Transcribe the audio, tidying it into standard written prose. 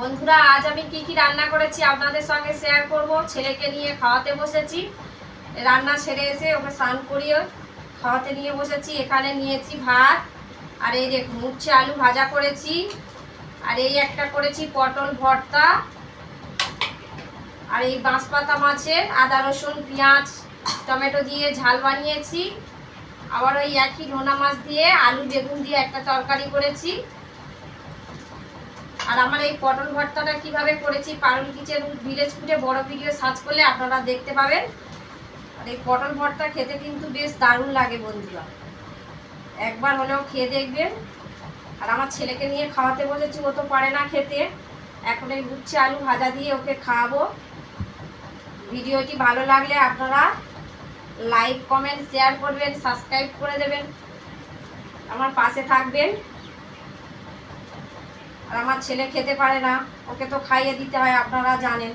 বন্ধুরা, আজ আমি কি কি রান্না করেছি আপনাদের সঙ্গে শেয়ার করব। ছেলেকে নিয়ে খাওয়াতে বসেছি, রান্না সেরে এসে ওকে স্নান করিয়ে খাওয়াতে নিয়ে বসেছি। এখানে নিয়েছি ভাত, আর এই দেখুন উচ্ছে আলু ভাজা করেছি, আর এই একটা করেছি পটল ভর্তা, আর এই বাঁশপাতা মাছের আদা রসুন পেঁয়াজ টমেটো দিয়ে ঝাল বানিয়েছি। আবার ওই একই নোনা মাছ দিয়ে আলু বেগুন দিয়ে একটা তরকারি করেছি। আর আমার এই পটল ভর্তাটা কিভাবে করেছি পারুল কিচেন ভিলেজ ফুডে বড় ভিডিও সার্চ করলে আপনারা দেখতে পাবেন। আর এই পটল ভর্তা খেতে কিন্তু বেশ দারুণ লাগে বন্ধুরা, একবার হলেও খেয়ে দেখবেন। আর আমার ছেলেকে নিয়ে খাওয়াতে বসেছি, ও তো পারে না খেতে। এখন এই উচ্ছে আলু ভাজা দিয়ে ওকে খাওয়াবো। ভিডিওটি ভালো লাগলে আপনারা লাইক কমেন্ট শেয়ার করবেন, সাবস্ক্রাইব করে দেবেন, আমার পাশে থাকবেন। আর আমার ছেলে খেতে পারে না, ওকে তো খাইয়ে দিতে হয়, আপনারা জানেন।